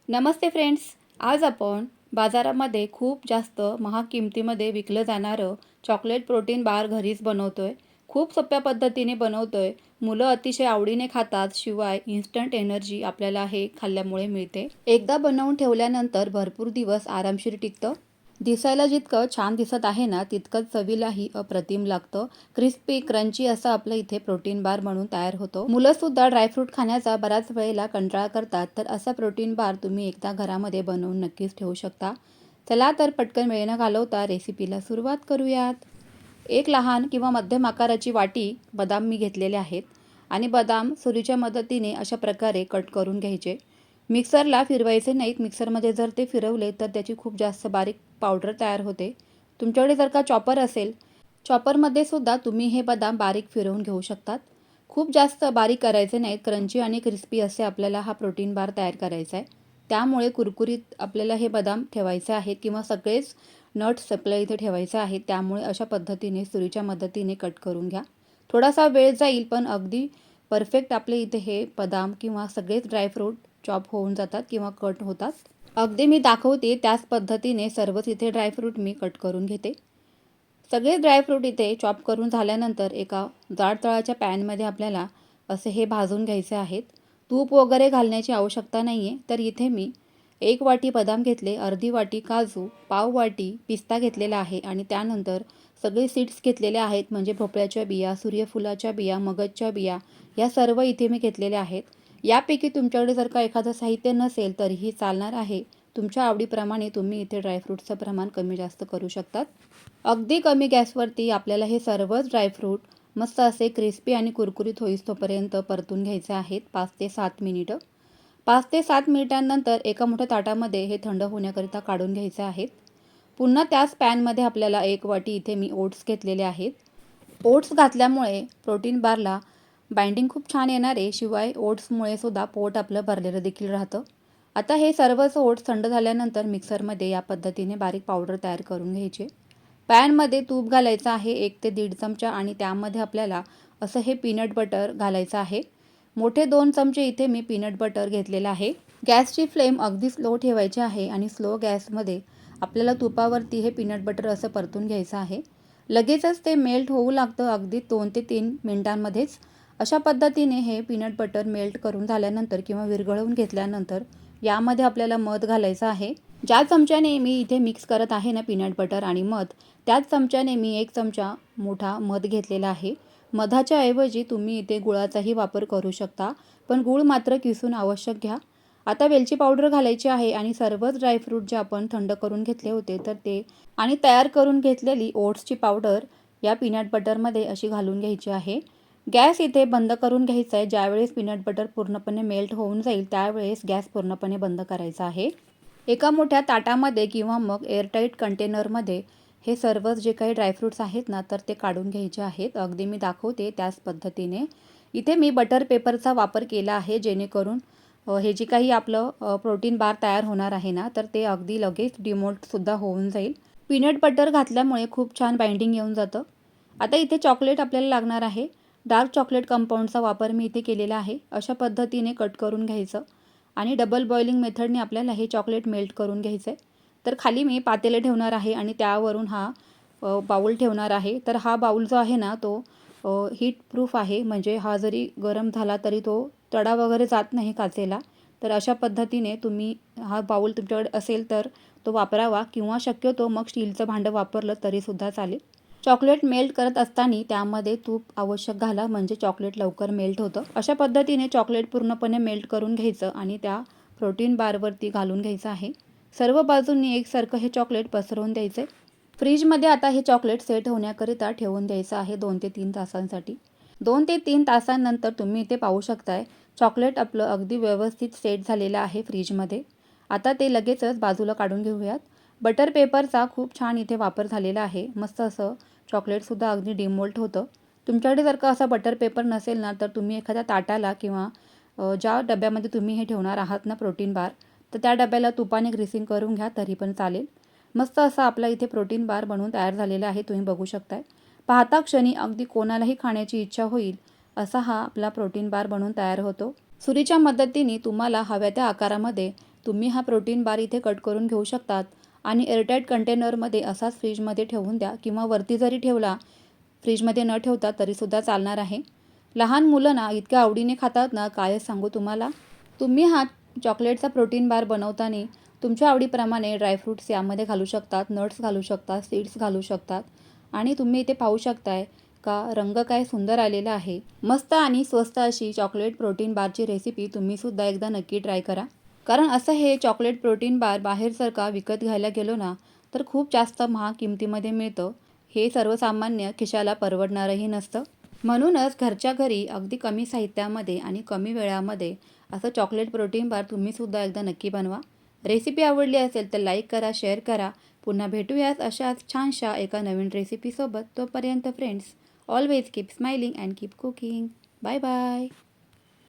नमस्ते friends. आज आपण बाजारामध्ये खूप जास्त महाग किमतीमध्ये विकलं जाणारं चॉकलेट प्रोटीन बार घरीच बनवतोय. खूप सोप्या पद्धतीने बनवतोय. मुलं अतिशय आवडीने खातात. शिवाय इन्स्टंट एनर्जी आपल्याला हे खाल्ल्यामुळे मिळते. एकदा बनवून ठेवल्यानंतर भरपूर दिवस आरामशीर टिकतं. दिसायला जितकं छान दिसत आहे ना, तितकंच चवीलाही अप्रतिम लागतं. क्रिस्पी क्रंची असं आपलं इथे प्रोटीन बार म्हणून तयार होतो. मुलंसुद्धा ड्रायफ्रूट खाण्याचा बऱ्याच वेळेला कंटाळा करतात, तर असा प्रोटीन बार तुम्ही एकदा घरामध्ये बनवून नक्कीच ठेवू शकता. चला तर पटकन वेळ न घालवता रेसिपीला सुरुवात करूयात. एक लहान किंवा मध्यम आकाराची वाटी बदाम मी घेतलेले आहेत आणि बदाम सुरीच्या मदतीने अशा प्रकारे कट करून घ्यायचे. मिक्सरला फिरवायचे नाहीत. मिक्सरमध्ये जर ते फिरवले तर त्याची खूप जास्त बारीक पावडर तयार होते. तुमच्याकडे जर का चॉपर असेल, चॉपरमध्ये सुद्धा तुम्ही हे बदाम बारीक फिरवून घेऊ शकतात. खूप जास्त बारीक करायचे नाहीत. क्रंची आणि क्रिस्पी असे आपल्याला हा प्रोटीन बार तयार करायचा आहे. त्यामुळे कुरकुरीत आपल्याला हे बदाम ठेवायचे आहेत किंवा सगळेच नट्स आपल्याला इथे ठेवायचे आहेत. त्यामुळे अशा पद्धतीने सुरीच्या मदतीने कट करून घ्या. थोडासा वेळ जाईल, पण अगदी परफेक्ट आपले इथे हे बदाम किंवा सगळेच ड्रायफ्रूट चॉप होऊन जातात किंवा कट होतात. अगदी मी दाखवते त्याच पद्धतीने सर्वच इथे ड्रायफ्रूट मी कट करून घेते. सगळे ड्रायफ्रूट इथे चॉप करून झाल्यानंतर एका जाड तळाच्या पॅनमध्ये आपल्याला असे हे भाजून घ्यायचे आहेत. तूप वगैरे घालण्याची आवश्यकता नाही आहे. तर इथे मी 1 वाटी बदाम घेतले, अर्धी वाटी काजू, पाव वाटी पिस्ता घेतलेला आहे आणि त्यानंतर सगळे सीड्स घेतलेले आहेत, म्हणजे भोपळ्याच्या बिया, सूर्यफुलाच्या बिया, मगजच्या बिया, या सर्व इथे मी घेतलेल्या आहेत. यापैकी तुमच्याकडे जर का एखादं साहित्य नसेल तरीही चालणार आहे. तुमच्या आवडीप्रमाणे तुम्ही इथे ड्रायफ्रूटचं प्रमाण कमी जास्त करू शकतात. अगदी कमी गॅसवरती आपल्याला हे सर्वच ड्रायफ्रूट मस्त असे क्रिस्पी आणि कुरकुरीत होईस्तोपर्यंत परतून घ्यायचे आहेत 5 ते 7 मिनिटं. 5 ते 7 मिनिटांनंतर एका मोठ्या ताटामध्ये हे थंड होण्याकरिता काढून घ्यायचे आहेत. पुन्हा त्याच पॅनमध्ये आपल्याला 1 वाटी इथे मी ओट्स घेतलेले आहेत. ओट्स घातल्यामुळे प्रोटीन बारला बाइंडिंग खूप छान येणार आहे. शिवाय ओट्समुळे सुद्धा पोट आपलं भरलेलं देखील राहतं. आता हे सर्वच ओट्स थंड झाल्यानंतर मिक्सरमध्ये या पद्धतीने बारीक पावडर तयार करून घ्यायचे. पॅनमध्ये तूप घालायचं आहे 1 ते 1.5 चमचा आणि त्यामध्ये आपल्याला असं हे पीनट बटर घालायचं आहे. मोठे 2 चमचे इथे मी पीनट बटर घेतलेलं आहे. गॅसची फ्लेम अगदी स्लो ठेवायची आहे आणि स्लो गॅसमध्ये आपल्याला तुपावरती हे पीनट बटर असं परतून घ्यायचं आहे. लगेचच ते मेल्ट होऊ लागतं अगदी 2 ते 3 मिनिटांमध्येच. अशा पद्धतीने हे पीनट बटर मेल्ट करून झाल्यानंतर किंवा विरघळवून घेतल्यानंतर यामध्ये आपल्याला मध घालायचं आहे. ज्या चमच्याने मी इथे मिक्स करत आहे ना पीनट बटर आणि मध, त्याच चमच्याने मी 1 चमचा मोठा मध घेतलेला आहे. मधाच्या ऐवजी तुम्ही इथे गुळाचाही वापर करू शकता, पण गूळ मात्र किसून आवश्यक घ्या. आता वेलची पावडर घालायची आहे आणि सर्वच ड्रायफ्रूट जे आपण थंड करून घेतले होते तर ते आणि तयार करून घेतलेली ओट्सची पावडर या पीनट बटरमध्ये अशी घालून घ्यायची आहे. गॅस इथे बंद करून घ्यायचा आहे. ज्यावेळेस पीनट बटर पूर्णपणे मेल्ट होऊन जाईल त्यावेळेस गॅस पूर्णपणे बंद करायचा आहे. एका मोठ्या ताटामध्ये किंवा मग एअरटाईट कंटेनरमध्ये हे सर्वच जे काही ड्रायफ्रूट्स आहेत ना तर ते काढून घ्यायचे आहेत. अगदी मी दाखवते त्याच पद्धतीने. इथे मी बटर पेपरचा वापर केला आहे, जेणेकरून हे जे काही आपलं प्रोटीन बार तयार होणार आहे ना तर ते अगदी लगेच डिमोल्टसुद्धा होऊन जाईल. पीनट बटर घातल्यामुळे खूप छान बाइंडिंग येऊन जातं. आता इथे चॉकलेट आपल्याला लागणार आहे. डार्क चॉकलेट कंपाऊंडचा वापर मी इथे केलेला आहे. अशा पद्धतीने कट करून घ्यायचं आणि डबल बॉइलिंग मेथडने आपल्याला हे चॉकलेट मेल्ट करून घ्यायचं आहे. तर खाली मी पातेलं ठेवणार आहे आणि त्यावरून हा बाऊल ठेवणार आहे. तर हा बाऊल जो आहे ना तो हीट प्रूफ आहे, म्हणजे हा जरी गरम झाला तरी तो तडा वगैरे जात नाही काचेला. तर अशा पद्धतीने तुम्ही हा बाऊल तुमच्याकडे असेल तर तो वापरावा किंवा शक्यतो मग स्टीलचं भांडं वापरलं तरीसुद्धा चालेल. चॉकलेट मेल्ट करत असताना त्यामध्ये तूप आवश्यक घाला, म्हणजे चॉकलेट लवकर मेल्ट होतं. अशा पद्धतीने चॉकलेट पूर्णपणे मेल्ट करून घ्यायचं आणि त्या प्रोटीन बारवरती घालून घ्यायचं आहे. सर्व बाजूंनी एकसारखं हे चॉकलेट पसरवून द्यायचं आहे. फ्रीजमध्ये आता हे चॉकलेट सेट होण्याकरिता ठेवून द्यायचं आहे 2 ते 3 तासांसाठी. 2 ते 3 तासांनंतर तुम्ही इथे पाहू शकताय चॉकलेट आपलं अगदी व्यवस्थित सेट झालेलं आहे फ्रीजमध्ये. आता ते लगेचच बाजूला काढून घेऊयात. बटर पेपरचा खूप छान इथे वापर झालेला आहे. मस्त असं चॉकलेटसुद्धा अगदी डिमोल्ट होतं. तुमच्याकडे जर का असा बटर पेपर नसेल ना तर तुम्ही एखाद्या ताटाला किंवा ज्या डब्यामध्ये तुम्ही हे ठेवणार आहात ना प्रोटीन बार, तर त्या डब्याला तुपाने ग्रीसिंग करून घ्या तरी पण चालेल. मस्त असा आपला इथे प्रोटीन बार बनवून तयार झालेला आहे, तुम्ही बघू शकताय. पाहता क्षणी अगदी कोणालाही खाण्याची इच्छा होईल असा हा आपला प्रोटीन बार बनवून तयार होतो. सुरीच्या मदतीने तुम्हाला हव्या त्या आकारामध्ये तुम्ही हा प्रोटीन बार इथे कट करून घेऊ शकतात आणि एअरटाईट कंटेनरमध्ये असाच फ्रीजमध्ये ठेवून द्या किंवा वरती जरी ठेवला फ्रीजमध्ये न ठेवता तरीसुद्धा चालणार आहे. लहान मुलं ना इतक्या आवडीने खातात ना, कायच सांगू तुम्हाला. तुम्ही हा चॉकलेटचा प्रोटीन बार बनवताना तुमच्या आवडीप्रमाणे ड्रायफ्रूट्स यामध्ये घालू शकतात, नट्स घालू शकतात, सीड्स घालू शकतात आणि तुम्ही इथे पाहू शकताय का रंग काय सुंदर आलेला आहे. मस्त आणि स्वस्त अशी चॉकलेट प्रोटीन बारची रेसिपी तुम्हीसुद्धा एकदा नक्की ट्राय करा. कारण असं हे चॉकलेट प्रोटीन बार बाहेर जर का विकत घ्यायला गेलो ना, तर खूप जास्त महाग किमतीमध्ये मिळतं. हे सर्वसामान्य खिशाला परवडणारही नसतं. म्हणूनच घरच्या घरी अगदी कमी साहित्यामध्ये आणि कमी वेळामध्ये असं चॉकलेट प्रोटीन बार तुम्हीसुद्धा एकदा नक्की बनवा. रेसिपी आवडली असेल तर लाईक करा, शेअर करा. पुन्हा भेटूयाच अशाच छानशा एका नवीन रेसिपीसोबत. तोपर्यंत friends, always keep smiling and keep cooking. Bye bye.